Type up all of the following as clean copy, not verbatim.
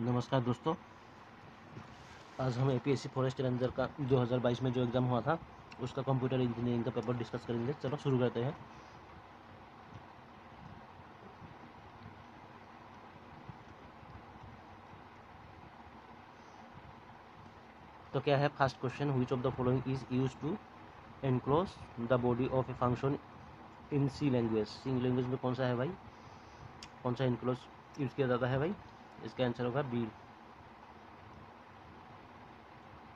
नमस्कार दोस्तों, आज हम एपीएससी फॉरेस्ट रेंजर का 2022 में जो एग्ज़ाम हुआ था उसका कंप्यूटर इंजीनियरिंग का पेपर डिस्कस करेंगे। चलो शुरू करते हैं। तो क्या है first question, which of the following is use to enclose the body of a function in C language. C language में कौन सा है भाई, कौन सा एनक्लोज यूज़ किया जाता है भाई? इसका आंसर होगा बी।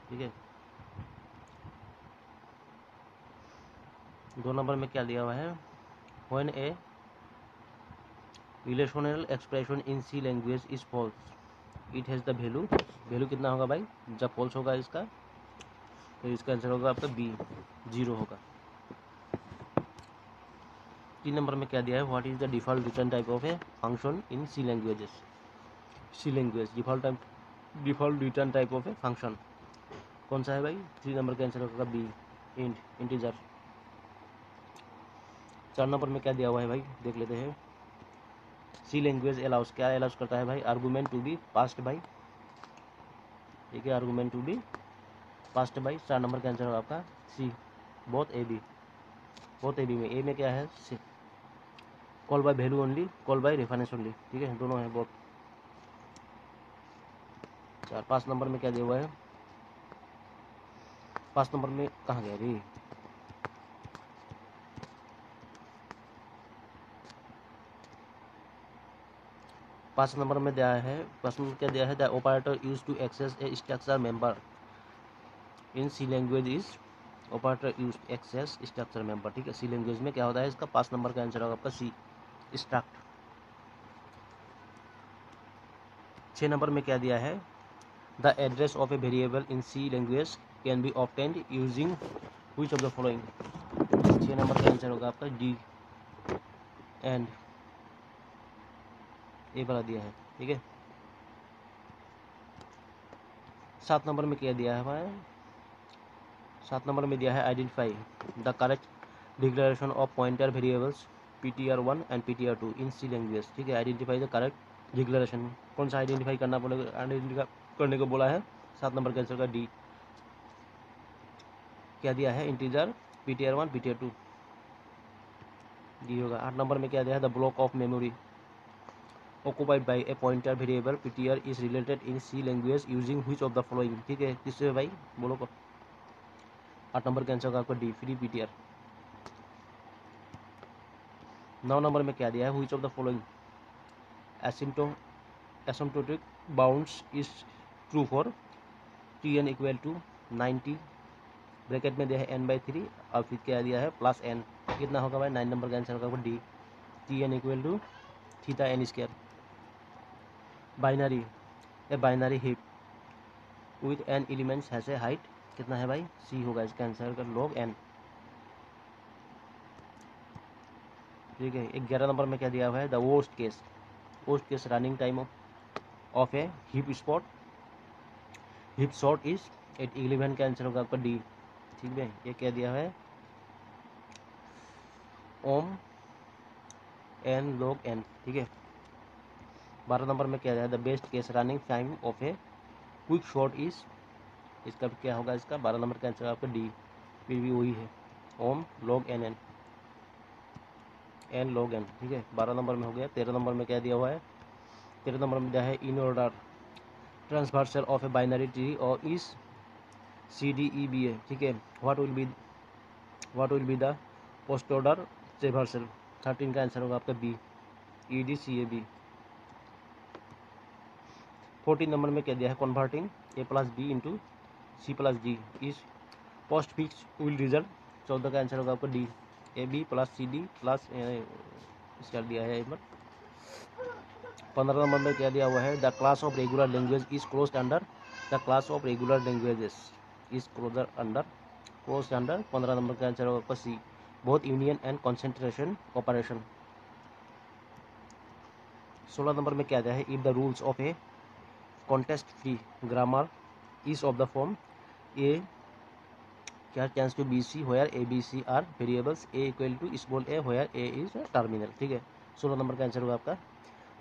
ठीक है, 2 नंबर में क्या दिया हुआ है? When a relational expression in C language is false it has the value कितना होगा भाई जब फॉल्स होगा इसका? तो इसका आंसर होगा आपका बी, 0 होगा। 3 नंबर में क्या दिया है? What is the default return type of a function in C languages. C language default return type of a function कौन सा है भाई? 3 नंबर का आंसर होगा बी, इंट, इंटीजर। 4 नंबर में क्या दिया हुआ है भाई, देख लेते हैं। सी लैंग्वेज अलाउस, क्या अलाउस करता है भाई? Argument to be passed by. ठीक है, argument to be passed by. 4 number का आंसर होगा आपका C, both A B. Both A B में ए में क्या है? Call by value only, call by reference only. ठीक है, दोनों है बोथ। 5 नंबर में क्या दिया हुआ है? 5 नंबर में कहाँ गया रे? 5 नंबर में दिया है, प्रश्न में क्या दिया है? The operator use to access a structure member in C language is operator use access structure member. ठीक है, सी लैंग्वेज में क्या होता है इसका? 5 नंबर का आंसर होगा आपका सी, स्ट्रक्ट। 6 नंबर में क्या दिया है? The address of a variable in C language can be obtained using which of the following. 6 number का आंसर होगा आपका डी, एंड। ये वाला दिया है। ठीक है, 7 नंबर में क्या दिया है भाई? 7 नंबर में दिया है identify the correct declaration of pointer variables ptr1 and ptr2 in C language. ठीक है, आइडेंटिफाई द करेक्ट डिक्लेरेशन, कौन सा आइडेंटिफाई करना बोलेगा? आइडेंटिफाई करने को बोला है। 7 नंबर का आंसर का डी। क्या दिया है? इंटीजर ptr1 ptr2, डी होगा। 8 नंबर में क्या दिया है? The block of memory occupied by a pointer variable ptr is related in C language using which of the following। ठीक है, किससे भाई बोलो को? 8 नंबर का आंसर होगा आपका डी, फ्री ptr। 9 नंबर में क्या दिया है? which of the following asymptotic bounds is true for tn equal to 90, bracket में दिया है n/3 और फिर क्या दिया है? Plus n। कितना होगा भाई? 9 नंबर का आंसर होगा D, tn equal to theta n square. Binary, a binary heap with n elements has a height कितना है भाई? सी होगा इसका आंसर का log n। ठीक है, 11 नंबर में क्या दिया हुआ है? The worst case running time of A hip shot is 11 का आंसर होगा आपका डी। ठीक है, ये क्या दिया है? ओम एन log n। ठीक है, 12 नंबर में क्या दिया है? The best case running time of a quick shot is, इसका क्या होगा? इसका 12 नंबर का आंसर आपका डी, फिर भी वही है, ओम log n log n। ठीक है, 12 नंबर में हो गया। 13 नंबर में क्या दिया हुआ है? 13 नंबर में दिया है in order traversal of a binary tree और is C D E B A. ठीक है, what will be the post order traversal. 13 का आंसर होगा आपका B, E D C A B. 14 number में क्या दिया है? Converting A plus B into C plus D is postfix will result. 14 का आंसर होगा आपका D, A B plus C D plus इसका दिया है। 15 नंबर में क्या दिया हुआ है? The class of regular language is closed under, the class of regular languages is closed under. 15 number का आंसर होगा C, both union and concentration operation. 16 number में क्या दिया है? If the rules of a context free grammar is of the form A क्या tends to B C where A B C are variables, A equal to small A where A is terminal. ठीक है, 16 number का answer होगा आपका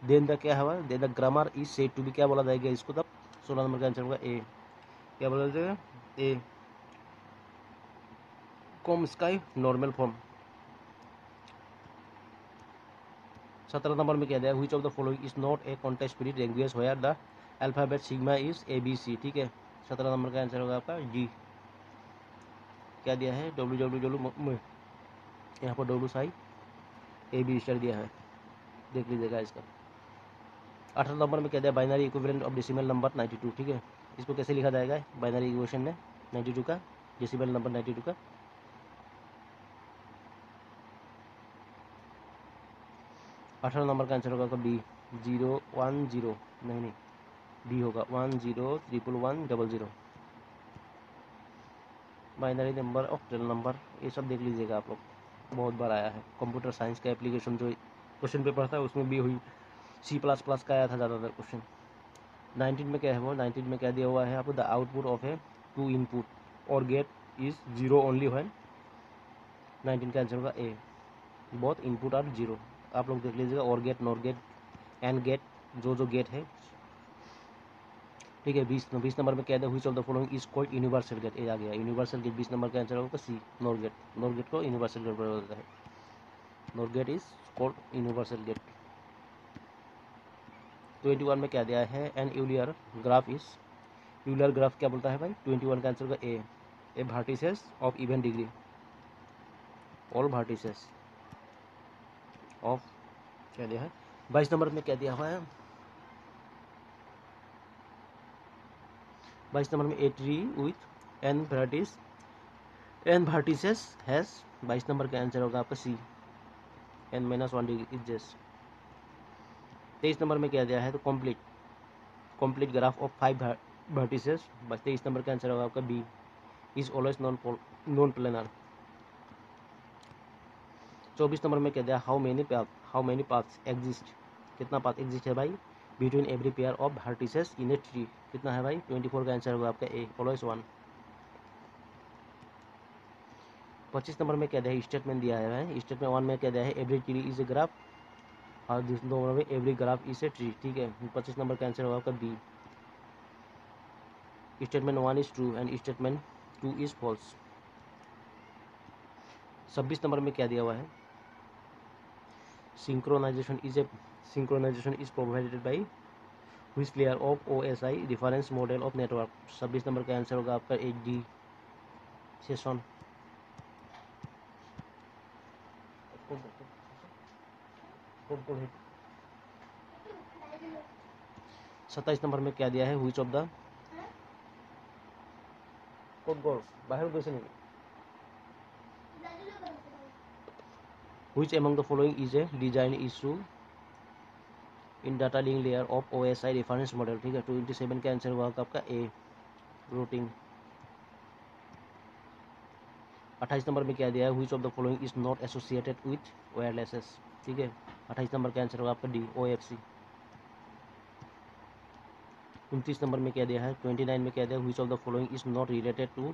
then the क्या हुआ, then the grammar is said to be, क्या बोला जाएगा इसको तब, 16 नंबर का आंसर होगा ए, क्या बोला जाएगा A, Chomsky normal form. 17 number में क्या दिया, which of the following is not a context spirit language where the alphabet sigma is A B C, ठीक है। 17 नंबर का आंसर होगा आपका जी, क्या दिया है डब्ल्यू डब्ल्यू डब्ल्यू, यहाँ पर W psi A B star दिया है, देख लीजिएगा इसका। 18 नंबर में क्या दिया, binary equivalent of decimal number 92, ठीक है। इसको कैसे लिखा जाएगा बाइनरी इक्वेशन में 92 का, डेसिमल नंबर 92 का। 18 नंबर का आंसर होगा बी, 010, नहीं बी होगा 10111100। बाइनरी नंबर ऑक्टल नंबर, ये सब देख लीजिएगा आप लोग, बहुत बार आया है कंप्यूटर साइंस का एप्लीकेशन जो क्वेश्चन पेपर था उसमें भी हुई, C++ का आया था ज़्यादातर क्वेश्चन। 19 में क्या है वो, 19 में क्या दिया हुआ है आपको, the output of a two input or gate is 0 only when, 19 का आंसर होगा ए, बोथ इनपुट आर 0। आप लोग देख लीजिएगा, और gate, nor gate, and gate, जो गेट है, ठीक है। 20 नंबर में क्या है, which of the following is called universal gate, ये आ गया यूनिवर्सल गेट। 20 नंबर का आंसर होगा C, nor gate, nor gate को यूनिवर्सल गेट बोला जाता है, nor gate is called universal gate. 21 में क्या दिया है, an Euler graph is, Euler graph क्या बोलता है भाई, 21 का आंसर होगा A vertices of even degree, all vertices of, क्या दिया है। 22 नंबर में क्या दिया हुआ है, 22 नंबर में a tree with N vertices, N vertices has, 22 number का आंसर होगा आपका सी, n-1 डिग्री इज। 23 नंबर में क्या दिया है, तो complete graph of 5 vertices, 23 number का आंसर होगा आपका B, is always non planar. 24 number में क्या दिया, हाउ मेनी पाथ्स एग्जिस्ट, कितना पाथ एग्जिस्ट है भाई, between every pair of vertices in a tree, कितना है भाई, 24 का आंसर होगा आपका ए, ऑलवेज 1। 25 नंबर में क्या दिया है, स्टेटमेंट दिया है भाई, स्टेटमेंट 1 में क्या दिया है, every tree is a graph, और दूसरे नंबर में every graph is a tree, ठीक है। 25 नंबर का आंसर होगा आपका B, statement 1 is true and statement 2 is false. 26 number में क्या दिया हुआ है, synchronization is provided by which layer of OSI reference model of network. 26 number का आंसर होगा आपका HD सेशन। 27 नंबर में क्या दिया है, व्हिच ऑफ द बाहर which among the following is a design issue in data link layer of OSI reference model, ठीक है। 27 का आंसर होगा आपका ए, रूटिंग। 28 नंबर में क्या दिया है, which of the following is not associated with wirelesses, ठीक है। 28 नंबर का आंसर होगा आपका डी, OFC। 29 नंबर में क्या दिया है, 29 में क्या दिया है, which of the following is not related to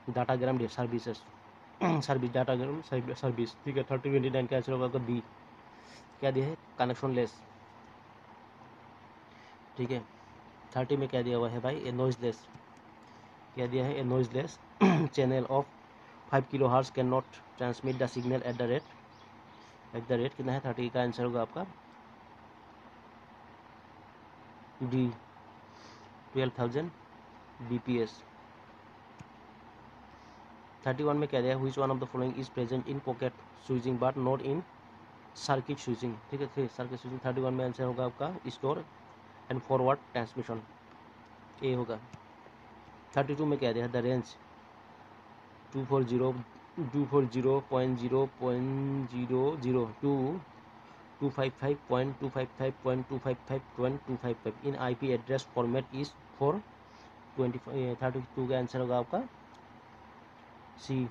datagram services, service datagram service, ठीक है। 29 का आंसर होगा आपका बी, क्या दिया है, कनेक्शन लेस, ठीक है। 30 में क्या दिया हुआ है भाई, ए नॉइजलेस, क्या दिया है, a noiseless channel of 5 kHz can not transmit the signal at the rate कितना है, 30 का आंसर होगा आपका डी, 12,000 bps। 31 में क्या दिया है, which one of the following is present in packet switching but not in circuit switching, ठीक है। सर्किट स्विचिंग 31 में आंसर होगा आपका store and forward transmission, A होगा। 32 में क्या दिया है, the range 240.0.0.00 to 255.255.255.255 in IP address format is for 32 का आंसर होगा आपका सी,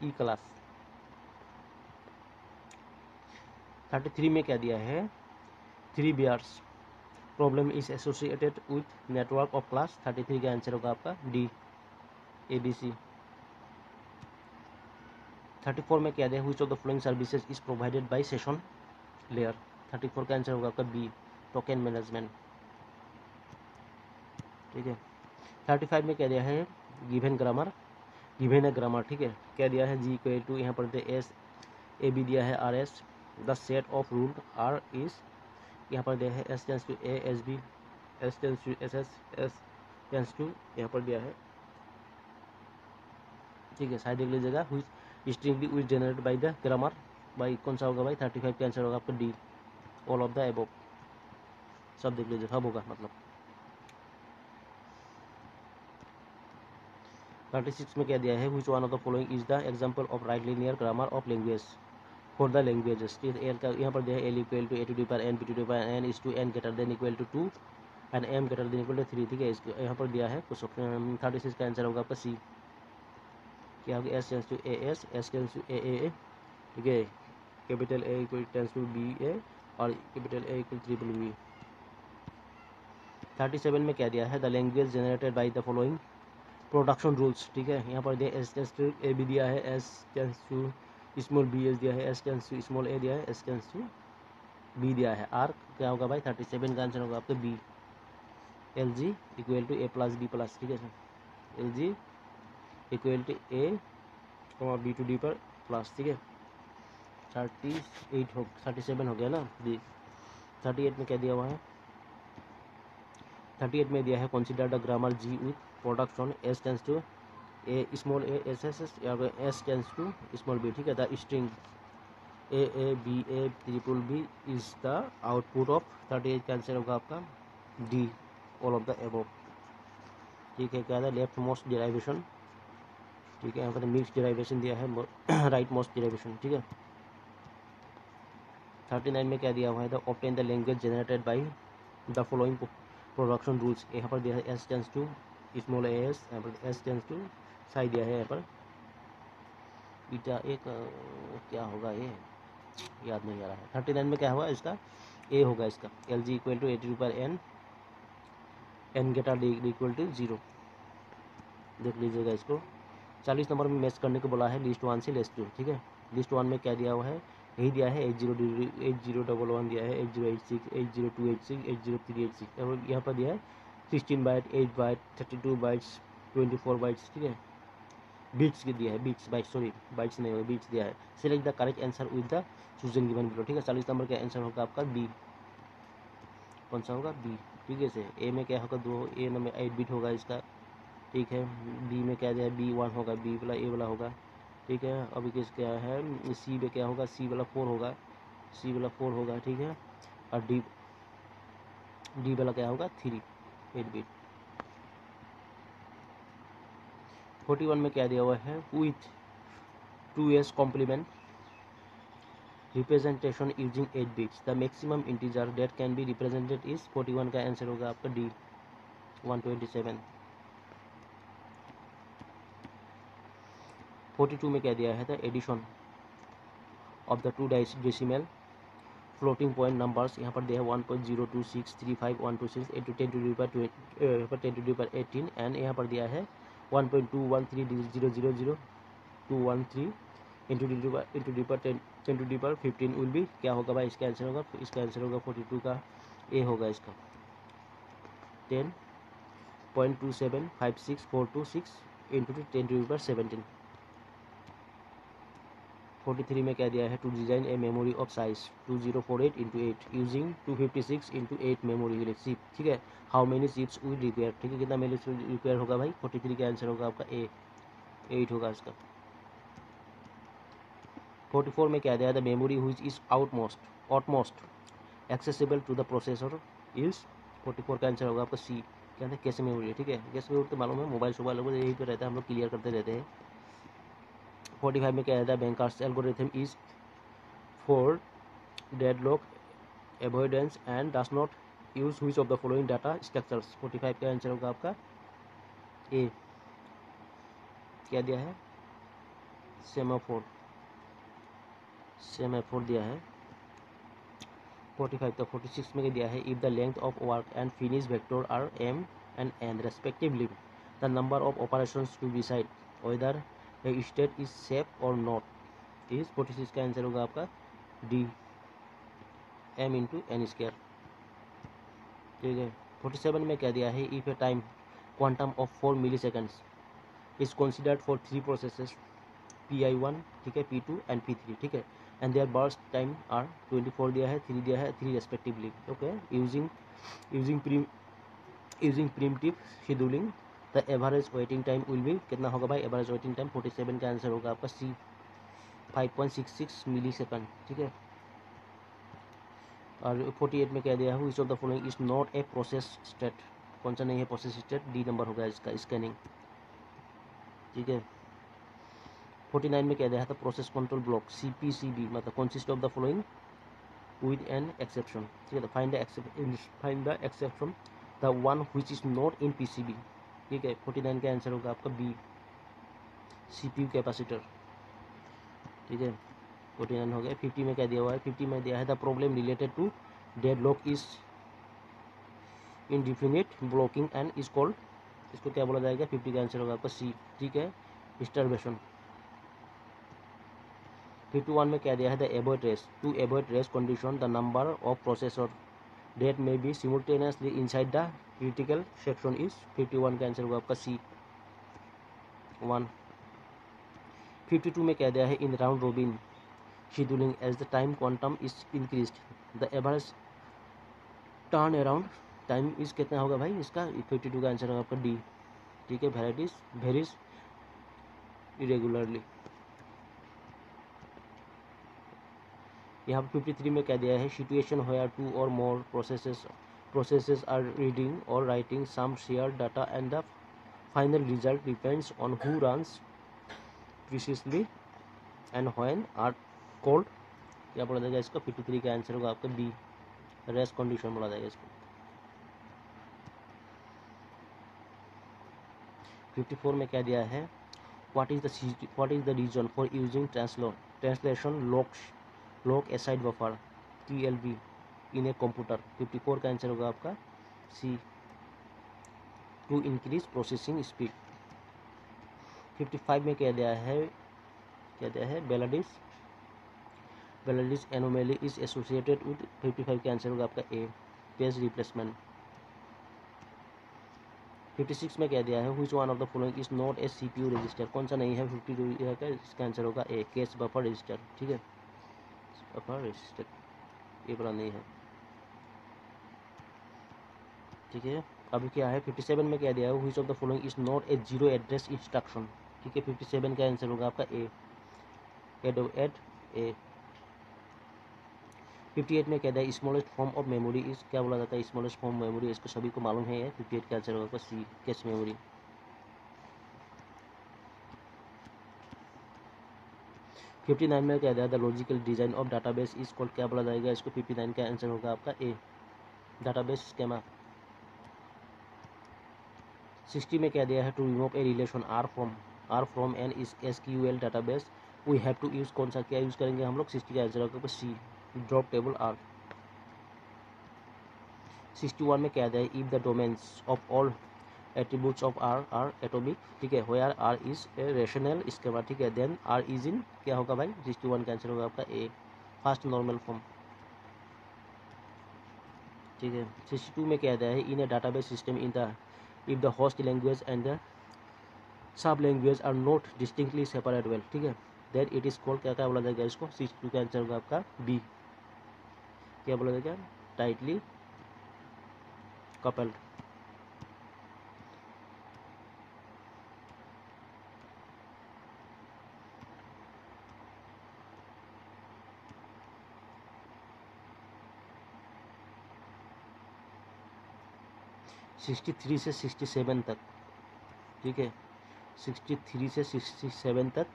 ई क्लास। 33 में क्या दिया है, 3 bears problem is associated with network of class, 33 का आंसर होगा आपका डी, ABC। 34 में क्या दिया है, which of the following services is provided by session layer, 34 का आंसर होगा आपका बी, टोकन मैनेजमेंट। ठीक है। 35 में क्या दिया है, गिवन ग्रामर, गिवन है ग्रामर। ठीक है, क्या दिया है, जी इक्वल टू, यहाँ पर एस ए बी दिया है R S, the set of rule R is, यहाँ पर दिया है S tends to A S B, S tends to S S, S tends to, यहाँ पर दिया है। ठीक है, साइड देख लीजिएगा, हुई strings which generate by the grammar, by कौन सा होगा भाई, 35 का आंसर होगा आपका D, all of the above, सब देख लीजिए, सब होगा मतलब। 36 में क्या दिया है, which one of the following is the example of right linear grammar of language for the languages। L का यहाँ पर दिया है, L equal to a to D power n, b to D power n, is to n greater than equal to 2 and m greater than equal to 3। ठीक है, इसको यहाँ पर दिया है कुछ। 36 का आंसर होगा आपका सी, क्या होगा, S tends to A S, S tends to A. ठीक है, capital A equal tends to B A और capital A equal triple B. 37 में क्या दिया है, the language generated by the following production rules. ठीक है, यहाँ पर दिया S tends to A B दिया है, S tends to small B S दिया है, S tends to small A दिया है, एस टेंस टू बी दिया है। आर क्या होगा भाई, 37 का आंसर होगा आपका B, L G equal to A plus B plus. ठीक है sir, L G equal to A और बी टू डी पर प्लस। ठीक है, 37 हो गया ना डी। 38 में क्या दिया हुआ है, 38 में दिया है, consider the grammar G with production S tends to a small a S S S, या S tends to small b. ठीक है, the string a b a triple b is the output of. 38 का answer होगा आपका D, all of the above. ठीक है, क्या है, लेफ्ट मोस्ट डेराइवेशन। ठीक है, यहाँ पर मिक्स डेराइवेशन दिया है, राइट मोस्ट डेराइवेशन। ठीक है, 39 में क्या दिया हुआ है, the obtain the language generated by the following production rules. यहाँ पर दिया है S tends to small a S, यहाँ पर एस टेंस टू साई दिया है, यहाँ पर बीटा एक क्या होगा ये याद नहीं आ रहा है। 39 में क्या हुआ इसका, ए होगा इसका, L G equal to a to पर n, n greater equal to 0। देख लीजिएगा इसको। 40 नंबर में मैच करने को बोला है, लिस्ट 1 से लिस्ट 2। ठीक है, लिस्ट 1 में क्या दिया हुआ है, यही दिया है 8011 दिया है, 8086, 80286, 80386। और यहाँ पर दिया है 16 बाइट, 8 बाइट, 32 बाइट्स, 24 बाइट्स। ठीक है, बीट्स की दिया है, बीट्स बाइट, सॉरी बाइट्स नहीं होगा, बीट्स दिया है। Select the correct answer with the chosen given below. ठीक है, 40 नंबर का आंसर होगा आपका बी, कौन सा होगा, बी। ठीक है से, ए में क्या होगा, 2 ए नंबर 8 बिट होगा इसका। ठीक है, बी में क्या दिया है, बी 1 होगा, बी वाला ए वाला होगा। ठीक है, अभी किस क्या है, सी में क्या होगा, सी वाला 4 होगा, सी वाला 4 होगा। ठीक है, और डी वाला क्या होगा, 3 8 बिट। 41 में क्या दिया हुआ है, with 2s complement representation using 8 bits the maximum integer that can be represented is. 41 का आंसर होगा आपका डी, 127। 42 में क्या दिया है, the addition of the 2 decimal floating point numbers. यहाँ पर दिया है 1.02635 8 to 10 to the power 10 to the power 18 and यहाँ पर दिया है 1.213000 इंटू डी पर 10 to the power 15 will be, क्या होगा भाई इसका आंसर होगा, इसका आंसर होगा 42 का ए होगा इसका, 10.275642 इंटू 10 to the power 17। 43 में क्या दिया है, to design a memory of size 2048 into 8 using 256 into 8 memory chip. ठीक है, how many chips we require. ठीक है, कितना मेमोरी रिक्वायर होगा भाई, 43 का आंसर होगा आपका ए, 8 होगा इसका। 44 में क्या दिया है, the memory which is outmost accessible to the processor is. 44 का आंसर होगा आपका सी, क्या है, कैसे मेमोरी। ठीक है, कैसे मेमोरी तो मालूम है, मोबाइल शोबाइल यही पे रहता है, हम लोग क्लियर करते रहते हैं। 45 में क्या है, the bankers algorithm is for deadlock avoidance and does not use which of the following data structures. 45 का आंसर होगा आपका ए, क्या दिया है, सेमाफोर दिया है। 45 का 46 में दिया है, if the length of work and finish vector are m and n respectively the number of operations to decide whether a state is safe और नॉट इज। 46 का आंसर होगा आपका D, m into n square. ठीक है। 47 में क्या दिया है, if a time quantum of 4 milliseconds is considered for 3 processes PI1, ठीक है, P2 एंड P3, ठीक है, and there burst time are 24 दिया है, 3 दिया है, 3 respectively. Okay, using primitive scheduling the average waiting time will be, कितना होगा भाई एवरेज वेटिंग टाइम? 47 का आंसर होगा आपका C, 5.66 मिली सेकेंड। ठीक है। और 48 में क्या दिया है, which of the following is not a process state, कौन सा नहीं है प्रोसेस स्टेट? डी नंबर होगा इसका, स्कैनिंग। ठीक है। 49 में क्या दिया था, प्रोसेस कंट्रोल ब्लॉक CPCB मतलब consist of the following with an exception. ठीक है, find the exception the one which is not in PCB। ठीक है। 49 का आंसर होगा आपका B, CPU कैपेसिटर। ठीक है, 49 हो गया। 50 में क्या दिया हुआ है, 50 में दिया है the problem related to deadlock is indefinite blocking and is called, इसको क्या बोला जाएगा? 50 का आंसर होगा आपका C। ठीक है, डिस्टर्बेशन। 51 में क्या दिया है, the avoid race, to avoid race condition the number of processor that may be simultaneously inside the critical section is, 51 का आंसर होगा आपका C 1। 52 में क्या दिया है, in round robin scheduling as the time quantum is increased the average turn around time is, कितना होगा भाई इसका? 52 का आंसर होगा आपका D। ठीक है, वेरीज इरेगुलरली। यहाँ पर 53 में क्या दिया है, situation where 2 or more processes are reading or writing some share data and the final result depends on who runs precisely and when are called, क्या बोला जाएगा इसका? 53 का आंसर होगा आपका B, रेस्ट कंडीशन बोला जाएगा इसको। 54 में क्या दिया है, what is the reason for using translation look aside buffer TLB in a computer? 54 का आंसर होगा आपका C, to increase processing speed. 55 में क्या दिया है, Belady's anomaly is associated with, 55 का आंसर होगा आपका A, पेज रिप्लेसमेंट। 56 में क्या दिया है, which one of the following is not A CPU register, कौन सा नहीं है 52 का? इसका आंसर होगा A, कैश बफर रजिस्टर। ठीक है, बफर रजिस्टर ये बड़ा नहीं है। ठीक है, अभी क्या है 57 में क्या दिया है, which of the following is not A zero address instruction. ठीक है, 57 का आंसर होगा आपका A, एड A। 58 में क्या दिया है, smallest form of memory is, क्या बोला जाता है स्मॉलेस्ट फॉर्म मेमोरी? इसको सभी को मालूम है। 58 का आंसर होगा C, कैश मेमोरी। 59 में क्या दिया, the logical design of database is called, क्या बोला जाएगा इसको? 59 का आंसर होगा आपका A, डाटाबेस स्कीमा। 60 में क्या दिया है, to remove a relation R from an SQL database we have to use, कौन सा क्या यूज करेंगे हम लोग? 60 का आंसर होगा C, ड्रॉप टेबल R। 61 में क्या दिया है, if the domains of all attributes of R are atomic, ठीक है, where R is a relational schema, ठीक है, देन R इज इन, क्या होगा भाई? 61 का आंसर होगा आपका A, फर्स्ट नॉर्मल फॉर्म। ठीक है। 62 में क्या दिया है, in a database system in the if the host language and the sub language are not distinctly separate well, ठीक है, देन इट इज कॉल्ड, क्या क्या बोला जाएगा इसको? 62 का आंसर होगा आपका B, क्या बोला जाएगा? Tightly coupled. सिक्सटी थ्री से 67 तक, ठीक है, 63 से 67 तक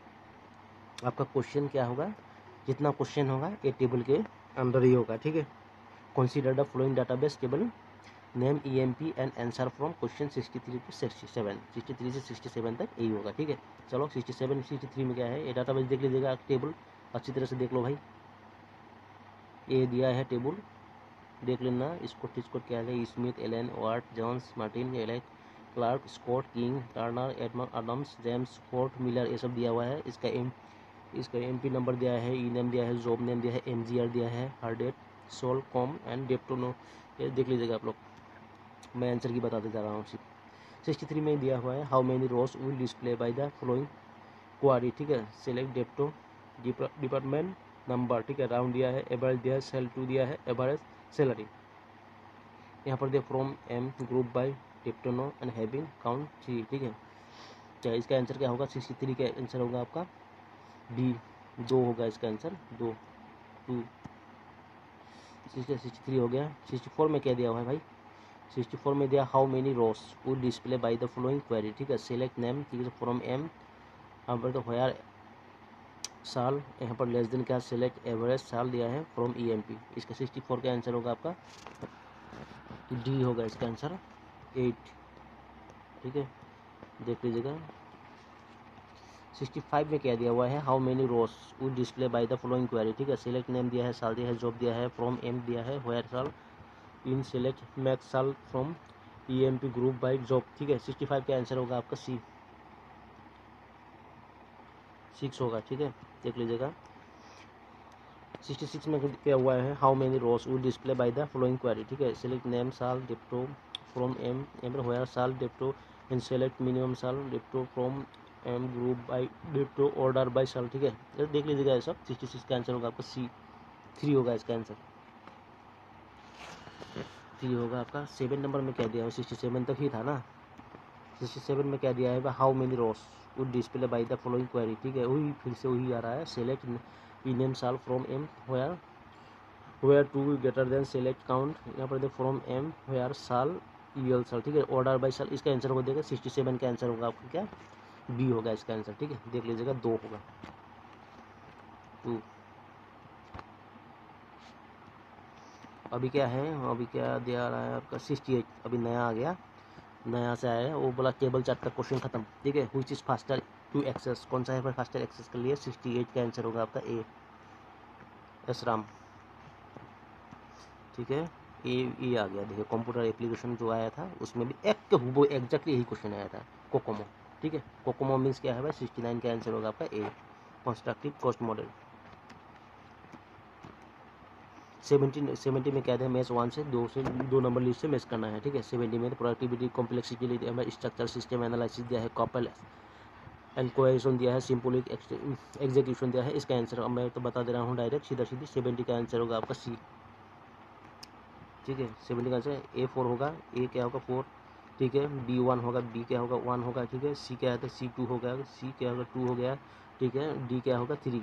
आपका क्वेश्चन क्या होगा? जितना क्वेश्चन होगा ये टेबल के अंदर ही होगा। ठीक है, consider the following database table, name EMP and answer from question 63 to 67, 63 से 67 तक यही होगा। ठीक है, चलो 67 63 में क्या है, ये डाटाबेस देख लीजिएगा, टेबल अच्छी तरह से देख लो भाई, ये दिया है टेबल, देख लेना। इसको क्या है, Smith, Allen, Ward, Jones, Martin, Alec, Clark, Scott, King, Turner, Edmund, Adams, James, Ford, Miller, ये सब दिया हुआ है। इसका MP नंबर दिया है, ई नेम दिया है, जॉब नेम दिया है, MGR दिया है, हर डेट, सोल कॉम एंड डेप्टोनो, ये देख लीजिएगा आप लोग, मैं आंसर की बताते जा रहा हूँ। 63 में दिया हुआ है how many rows will display by the following query, ठीक है, सिलेक्ट डेप्टो, डिपार्टमेंट नंबर, ठीक है, राउंड दिया है, एवरेज दिया है, सेल 2 दिया है, एवरेज सैलरी, यहाँ पर दिया from emp group by deptno and having count 3, ठीक है। क्या इसका आंसर क्या होगा? 63 का आंसर होगा आपका डी, 2 होगा इसका आंसर, 2 2 63 हो गया। 64 में क्या दिया हुआ है भाई? 64 में दिया how many rows will display by the following query, ठीक है, सिलेक्ट नेम, ठीक है, फ्रॉम एम, यहाँ पर तो होयर साल, यहाँ पर लेस देन क्या, सिलेक्ट एवरेज साल दिया है फ्रॉम ईएमपी। इसका 64 का आंसर होगा आपका डी होगा इसका आंसर 8, ठीक है, देख लीजिएगा। 65 में क्या दिया हुआ है how many rows will display by the following query, ठीक है, सिलेक्ट नेम दिया है, साल दिया है, जॉब दिया है, फ्रॉम एम दिया है, होयर साल, इन सिलेक्ट मैक्स साल from EMP group by job, ठीक है। 65 का आंसर होगा आपका सी, 6 होगा, ठीक है, देख लीजिएगा। 66 में क्या हुआ है how many rows will display by the following query, ठीक है, सिलेक्ट नेम साल डिप्टो फ्रॉम एम, होयर साल डिप्टो, इन select minimum sal deptno from emp group by deptno order by sal, ठीक है, ये देख लीजिएगा ये सब। 66 का आंसर होगा आपका सी, 3 होगा इसका आंसर, 3 होगा आपका। 7 नंबर में क्या दिया है? 67 तक ही था ना। 67 में क्या दिया है? How many rows would display by the following query, ठीक है, वही फिर से वही आ रहा है, select name sal from emp where two greater than select count, यहाँ पर from emp where sal EL sal, ठीक है, ऑर्डर बाय साल, इसका आंसर हो जाएगा 67 का आंसर होगा आपका क्या, बी होगा इसका आंसर, ठीक है, देख लीजिएगा, 2 होगा, 2। अभी क्या है, अभी क्या दिया रहा है आपका 68, अभी नया आ गया, नया से आया है, वो बोला टेबल चार्ट का क्वेश्चन खत्म, ठीक है, which is faster to access, कौन सा है फास्टर एक्सेस के लिए? 68 का आंसर होगा आपका ए, एस राम, ठीक है, ये आ गया। देखिए कंप्यूटर एप्लीकेशन जो आया था उसमें भी एक वो एग्जैक्टली यही क्वेश्चन आया था, कोकोमो, ठीक है, कोकोमो मीन्स क्या है भाई? 69 का आंसर होगा आपका ए, कंस्ट्रक्टिव कॉस्ट मॉडल। 70 में क्या है? मैच 1 से 2 नंबर लिस्ट से मैच करना है, ठीक है। 70 में प्रोडक्टिविटी कॉम्प्लेक्सिटी में स्ट्रक्चर सिस्टम एनालिसिस दिया है, कपल एंड कोहेजन दिया है, सिंपलिक एग्जीक्यूशन दिया है। इसका आंसर अब मैं तो बता दे रहा हूँ डायरेक्ट सीधा सीधी, 70 का आंसर होगा आपका सी, ठीक है। 70 का आंसर A4 होगा, ए क्या होगा 4, ठीक है, B1 होगा, बी क्या होगा 1 होगा, ठीक है, सी क्या है तो C2 होगा, सी क्या होगा 2 हो गया, ठीक है, डी क्या होगा 3,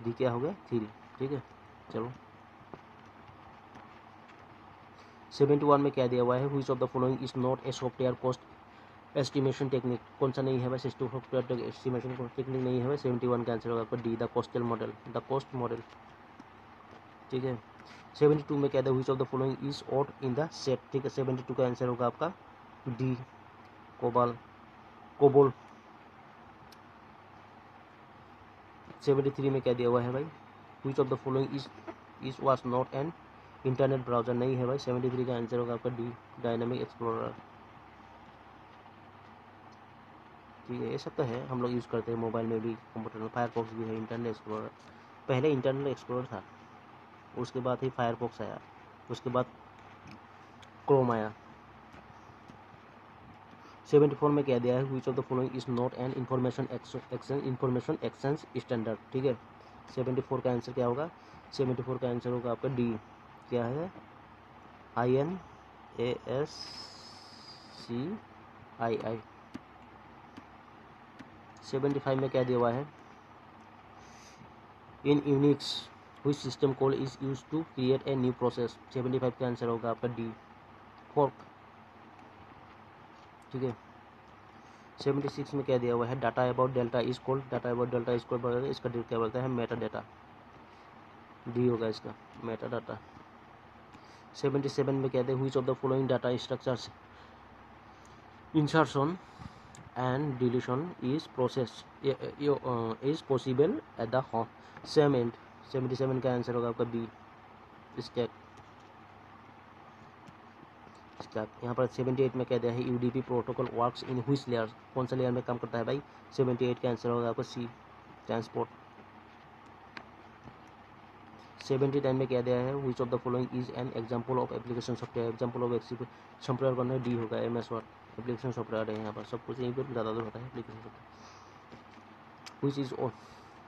डी क्या होगा 3, ठीक है। चलो 71 में क्या दिया हुआ है? Which of the following is not a software cost estimation technique, कौन सा नहीं है भाई? सॉफ्टवेयर एस्टिमेशन टेक्निक नहीं है भाई। 71 का आंसर होगा आपका D, the costal model, the cost model, ठीक है। 72 में क्या था? Which of the following is odd in the set, ठीक है, 72 का आंसर होगा आपका डी, कोबोल। 73 में क्या दिया हुआ है भाई? Which of the following is was not an internet browser, नहीं है भाई। 73 का आंसर होगा आपका डी, डायनामिक एक्सप्लोरर, ठीक है। ये सब तो है, हम लोग यूज़ करते हैं मोबाइल में भी, कंप्यूटर में। फायरफॉक्स भी है, इंटरनेट एक्सप्लोरर, पहले इंटरनेट एक्सप्लोरर था, उसके बाद ही फायरफॉक्स आया, उसके बाद क्रोम आया। 74 में क्या दिया है? Which of the following is not an information exchange standard, ठीक है। 74 का आंसर क्या होगा? 74 का आंसर होगा आपका डी, क्या है? INASCII। 75 में क्या दिया हुआ है? In Unix which system call is use to create a new process. 75 का आंसर होगा आपका डी, फोर्क, ठीक है। 76 में क्या दिया हुआ है? Data about delta is called, data about delta is called, इसका क्या बोलता है? मेटा डाटा, डी होगा इसका, मेटा डाटा। 77 में क्या है? Which of the following data structures insertion and deletion is process is possible at the same and. 77 का आंसर होगा आपका बी, स्टैक। यहाँ पर 78 में क्या दिया है? UDP protocol works in which layer, कौन सा लेयर में काम करता है भाई? 78 का आंसर होगा आपका सी, ट्रांसपोर्ट। 79 में क्या दिया है, which of the following is an example of application software, example of software करना डी होगा, MS वर्ड एप्लीकेशन सॉफ्टवेयर है, यहाँ पर सब कुछ यहीं पर ज़्यादातर होता है application software.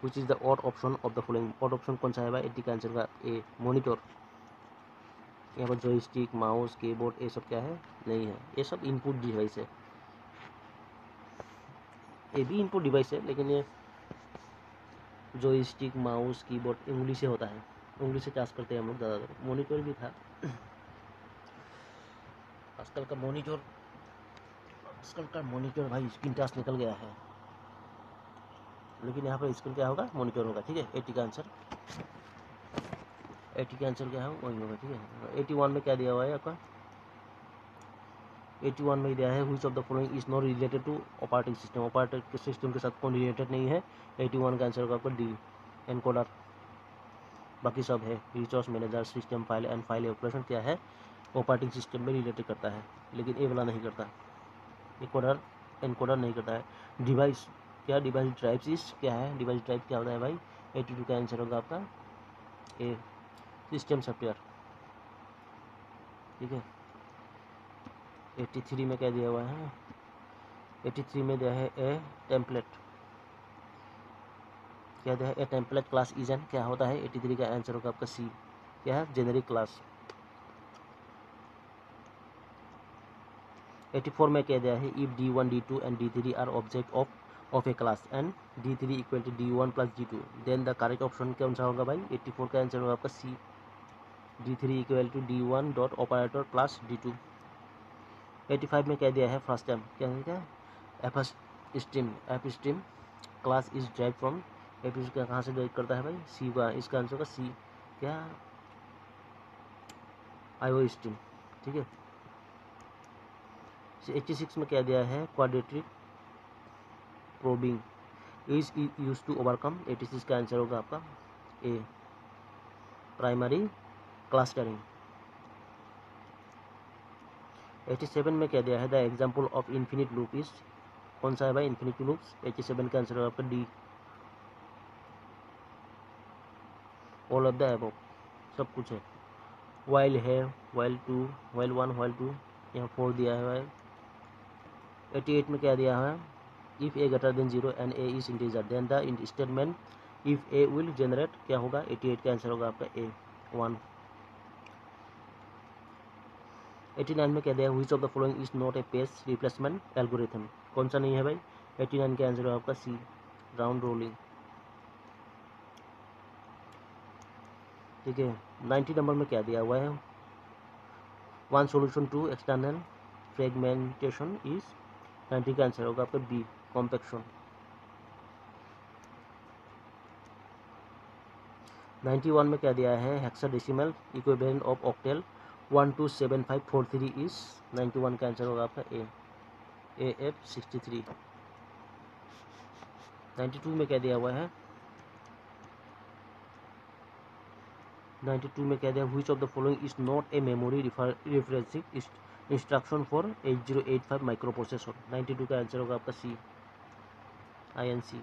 Which is the odd option of the following, odd option कौन सा है भाई, 80 का आंसर का ए मॉनिटर। यहाँ पर जॉयस्टिक, माउस, कीबोर्ड ये सब क्या है, नहीं है, ये सब इनपुट डिवाइस है, ये भी इनपुट डिवाइस है, लेकिन ये जॉयस्टिक, माउस, कीबोर्ड उंगली से होता है, उंगली से चार्ज करते हैं हम लोग ज़्यादातर। मॉनिटर भी था आजकल का मॉनिटर भाई स्क्रीन टच निकल गया है, लेकिन यहाँ पर स्क्रीन क्या होगा, मॉनिटर होगा, ठीक है। 80 का आंसर, 80 का आंसर क्या है वही होगा, ठीक है। 81 में क्या दिया हुआ है आपका, 81 में दिया है which of the following is not related to operating system, operating system के साथ कौन रिलेटेड नहीं है। 81 का आंसर होगा आपका डी एनकोडर, बाकी सब है resource manager, system file and file operation क्या है, ऑपरेटिंग सिस्टम में रिलेटेड करता है, लेकिन ए वाला नहीं करता, एनकोडर एनकोडर नहीं करता है। डिवाइस क्या, डिवाइस ड्राइव्स इज क्या है, डिवाइस ड्राइव क्या होता है भाई, 82 का आंसर होगा आपका ए सिस्टम सॉफ्टवेयर, ठीक है। 83 में क्या दिया हुआ है, 83 में दिया है ए टेम्पलेट, क्या दिया है, ए टेम्पलेट क्लास इज एन क्या होता है, 83 का आंसर होगा आपका सी, क्या है, जेनेरिक क्लास। 84 में क्या दिया है, if D1, D2 and D3 are object of a class and D3 equal to D1 plus D2 then the correct option कौन सा होगा भाई, 84 का आंसर होगा आपका C, D3 equal to D1 dot operator plus D2। 85 में क्या दिया है, फर्स्ट टाइम क्या है, क्या F stream class is drive from, F का कहाँ से ड्राइव करता है भाई, सी का, इसका आंसर होगा सी, क्या IO स्ट्रीम, ठीक है। 86 में क्या दिया है, quadratic probing is use to overcome, 86 का आंसर होगा आपका ए प्राइमरी क्लस्टरिंग। 87 में क्या दिया है, the example of infinite loop is कौन सा है भाई, इन्फिनिट लूप्स, 87 का आंसर होगा आपका D all of the above, सब कुछ है, वाइल है, वाइल 2, वाइल 1, वाइल 2, यहाँ 4 दिया है भाई। 88 में क्या दिया है, if a greater than 0 and a is integer then the statement if a will generate क्या होगा, 88 का आंसर होगा आपका ए 1। 89 में क्या दिया, which of the following is not A page replacement algorithm, कौन सा नहीं है भाई, 89 का आंसर होगा आपका सी राउंड रोलिंग, ठीक है। 90 नंबर में क्या दिया हुआ है, one solution to external fragmentation is, 90 का आंसर होगा आपका बी कॉम्पैक्शन। 91 में क्या दिया है, hexadecimal equivalent of octal 127543 is, 91 का आंसर होगा आपका ए AF63। 92 में क्या दिया हुआ है, 92 में क्या दिया, which of the following is not a memory referencing instruction for 8085 micro processor, 92 का आंसर होगा आपका सी INC।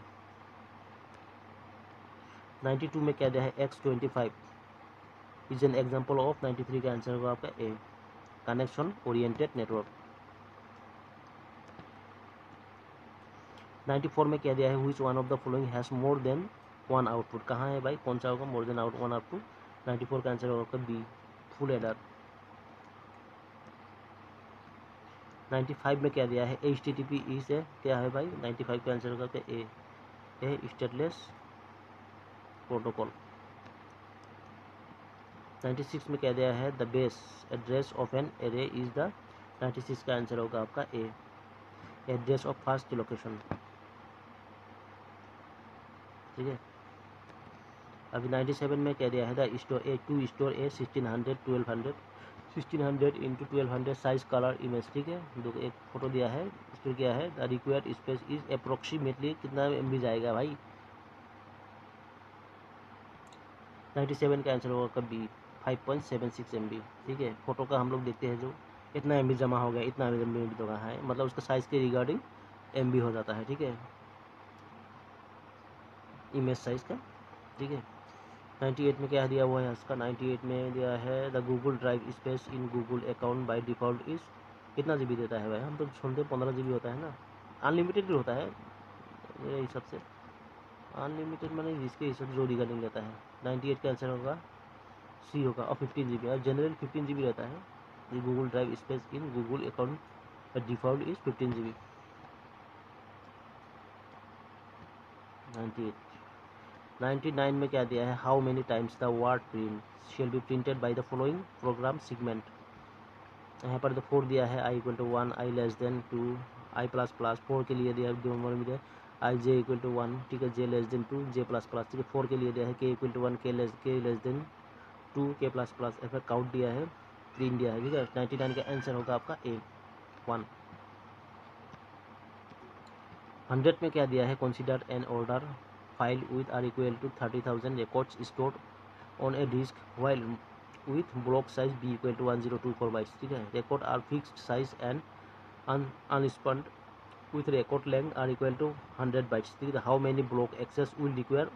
92 में क्या दिया है, X25 is an example of, 93 का आंसर होगा आपका ए कनेक्शन ओरिएंटेड नेटवर्क। 94 में क्या दिया है, which one of the following has more than one output, कहाँ है भाई, कौन सा होगा, मोर देन वन आउटपुट, 94 का आंसर होगा बी फुल एडर। 95 में क्या दिया है, HTTP इज ए क्या है भाई, 95 का आंसर होगा ए स्टेटलेस प्रोटोकॉल। 96 में क्या दिया है, the base address of an array is the, 96 का आंसर होगा आपका A address of first location, ठीक है। अभी 97 में क्या दिया है, the store a to store a 1600 1200 into 1200 size colour image, ठीक है। दो एक फोटो दिया है, स्टोर किया है, the required space is approximately कितना MB जाएगा भाई, 97 का आंसर होगा बी 5.76 MB, ठीक है। फोटो का हम लोग देखते हैं जो इतना MB जमा हो गया, इतना MB तो कहाँ है, मतलब उसका साइज़ के रिगार्डिंग MB हो जाता है, ठीक है, इमेज साइज का, ठीक है। 98 में क्या दिया हुआ है इसका, 98 में दिया है the Google drive space in Google account by default is, कितना जीबी देता है भाई, हम तो सुनते 15 जीबी होता है ना, अनलिमिटेड भी होता है मेरे हिसाब से, अनलिमिटेड मैंने जिसके हिसाब से जो रिगा नहीं लेता है। 98 का आंसर होगा सी होगा, और 15 जीबी, और जनरल 15 जीबी रहता है, the Google drive space in Google account default is 15 GB. 98 99 में क्या दिया है, how many times the word print shall be printed by the following program segment, यहाँ पर तो 4 दिया है, i equal to 1, i less than 2, i plus plus, 4 के लिए दिया है, दो नंबर में दिया है आई जे इक्वल टू 1, ठीक है, जे लेस देन 2, जे प्लस प्लस, ठीक है, 4 के लिए दिया है के इक्वल टू 1, के लेस देन 2, के प्लस प्लस, ऐसा काउंट दिया है, प्रिंट दिया है, ठीक है। 99 का आंसर होगा आपका ए 1। 100 में क्या दिया है, consider an order file with R equal to 30,000 records stored on a disk while with block size B equal to 1024 bytes, ठीक है, record are fixed size and unspanned with record length are equal to 100 bytes, ठीक है। How many block access will require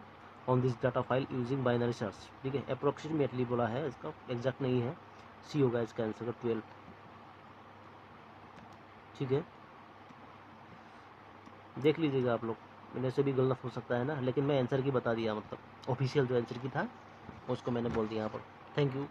on this data file using binary search, ठीक है, approximately बोला है, इसका exact नहीं है, सी होगा इसका आंसर 12, ठीक है, देख लीजिएगा आप लोग, मेरे से भी गलत हो सकता है ना, लेकिन मैं आंसर की बता दिया, मतलब ऑफिशियल जो आंसर की था उसको मैंने बोल दिया यहाँ पर। Thank you.